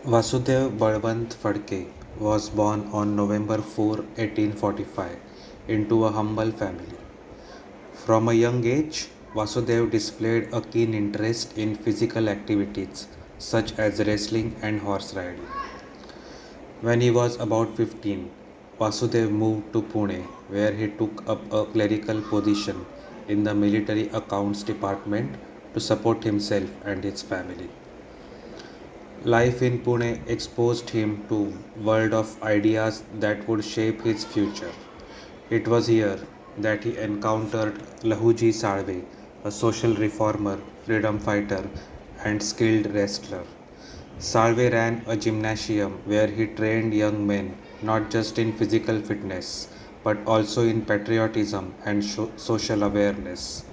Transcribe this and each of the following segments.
Vasudev Balwant Phadke was born on November 4, 1845, into a humble family. From a young age, Vasudev displayed a keen interest in physical activities such as wrestling and horse riding. When he was about 15, Vasudev moved to Pune, where he took up a clerical position in the military accounts department to support himself and his family. Life in Pune exposed him to world of ideas that would shape his future. It was here that he encountered Lahuji Salve, a social reformer, freedom fighter, and skilled wrestler. Salve ran a gymnasium where he trained young men not just in physical fitness but also in patriotism and social awareness.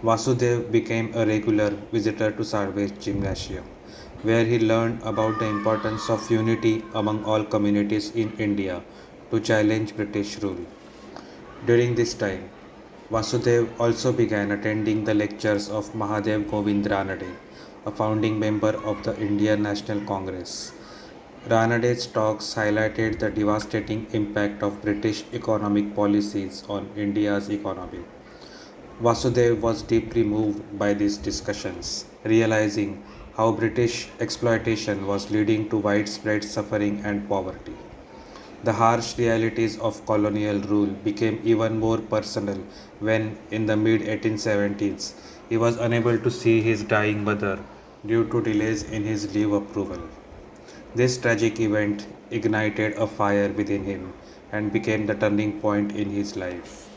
Vasudev became a regular visitor to Salve's gymnasium, where he learned about the importance of unity among all communities in India to challenge British rule. During this time, Vasudev also began attending the lectures of Mahadev Govind Ranade, a founding member of the Indian National Congress. Ranade's talks highlighted the devastating impact of British economic policies on India's economy. Vasudev was deeply moved by these discussions, realizing how British exploitation was leading to widespread suffering and poverty. The harsh realities of colonial rule became even more personal when, in the mid 1870s, he was unable to see his dying mother due to delays in his leave approval. This tragic event ignited a fire within him and became the turning point in his life.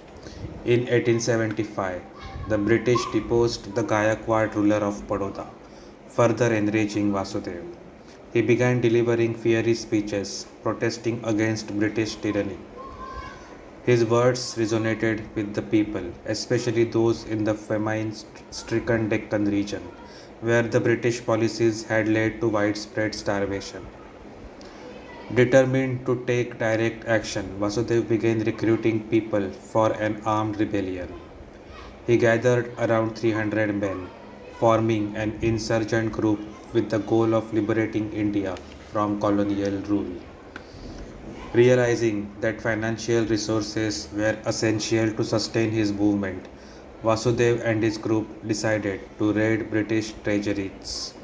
In 1875, the British deposed the Gayakwad ruler of Baroda, further enraging Vasudev. He began delivering fiery speeches protesting against British tyranny. His words resonated with the people, especially those in the famine stricken Deccan region, where the British policies had led to widespread starvation. Determined to take direct action, Vasudev began recruiting people for an armed rebellion. He gathered around 300 men, forming an insurgent group with the goal of liberating India from colonial rule. Realizing that financial resources were essential to sustain his movement, Vasudev and his group decided to raid British treasuries.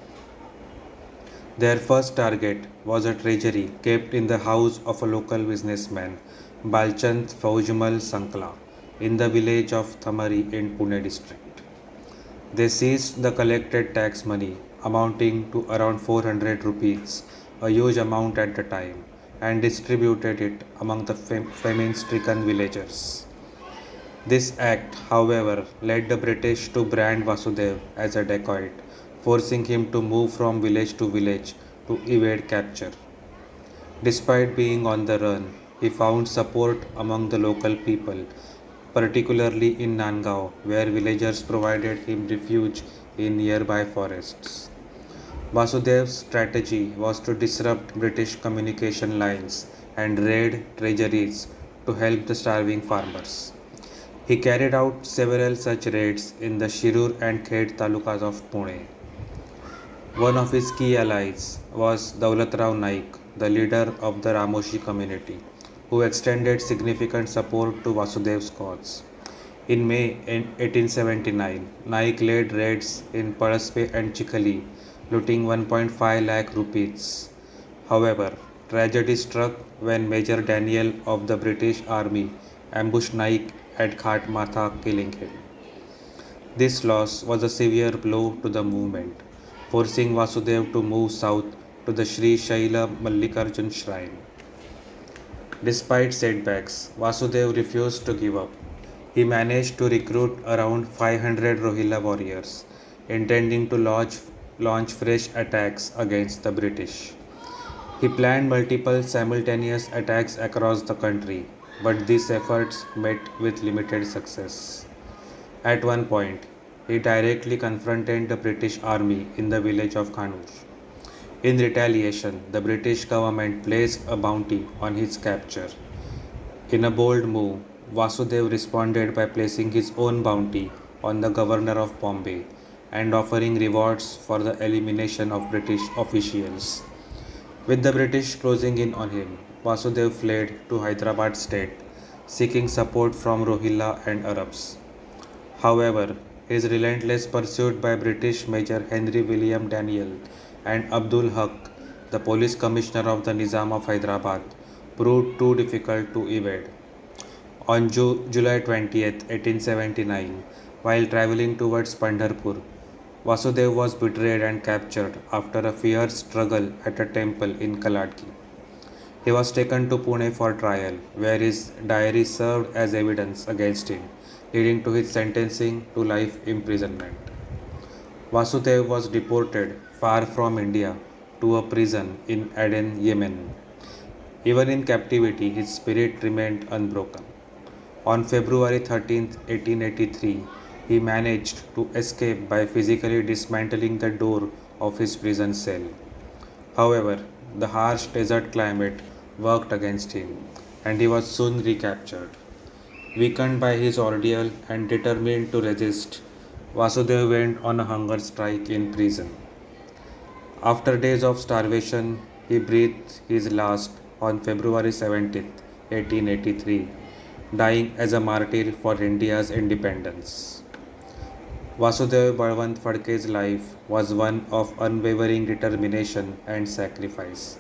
Their first target was a treasury kept in the house of a local businessman, Balchand Faujumal Sankla, in the village of Thamari in Pune district. They seized the collected tax money, amounting to around 400 rupees, a huge amount at the time, and distributed it among the famine stricken villagers. This act, however, led the British to brand Vasudev as a dacoit, forcing him to move from village to village to evade capture. Despite being on the run, he found support among the local people, particularly in Nangao, where villagers provided him refuge in nearby forests. Vasudev's strategy was to disrupt British communication lines and raid treasuries to help the starving farmers. He carried out several such raids in the Shirur and Khed talukas of Pune. One of his key allies was Daulatrao Naik, the leader of the Ramoshi community, who extended significant support to Vasudev's cause. In May 1879, Naik led raids in Padaspe and Chikhali, looting 1.5 lakh rupees. However, tragedy struck when Major Daniel of the British Army ambushed Naik at Ghat Matha, killing him. This loss was a severe blow to the movement, forcing Vasudev to move south to the Sri Shaila Mallikarjun shrine. Despite setbacks, Vasudev refused to give up. He managed to recruit around 500 Rohilla warriors, intending to launch fresh attacks against the British. He planned multiple simultaneous attacks across the country, but these efforts met with limited success. At one point, he directly confronted the British army in the village of Khanur. In retaliation, the British government placed a bounty on his capture. In a bold move, Vasudev responded by placing his own bounty on the governor of Bombay and offering rewards for the elimination of British officials. With the British closing in on him, Vasudev fled to Hyderabad state, seeking support from Rohilla and Arabs. However, his relentless pursuit by British Major Henry William Daniel and Abdul Haq, the police commissioner of the Nizam of Hyderabad, proved too difficult to evade. On July 20th, 1879, while traveling towards Pandharpur, Vasudev was betrayed and captured after a fierce struggle at a temple in Kaladki. He was taken to Pune for trial, where his diary served as evidence against him, leading to his sentencing to life imprisonment. Vasudev was deported far from India to a prison in Aden, Yemen. Even in captivity, his spirit remained unbroken. On February 13th, 1883, he managed to escape by physically dismantling the door of his prison cell. However, the harsh desert climate worked against him, and he was soon recaptured. Weakened by his ordeal and determined to resist, Vasudev went on a hunger strike in prison. After days of starvation, he breathed his last on February 17th, 1883, dying as a martyr for India's independence. Vasudev Balwant Phadke's life was one of unwavering determination and sacrifice.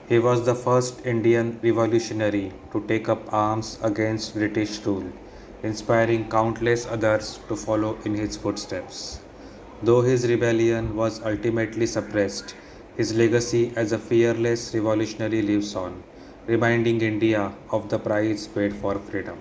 He was the first Indian revolutionary to take up arms against British rule, inspiring countless others to follow in his footsteps. Though his rebellion was ultimately suppressed, his legacy as a fearless revolutionary lives on, reminding India of the price paid for freedom.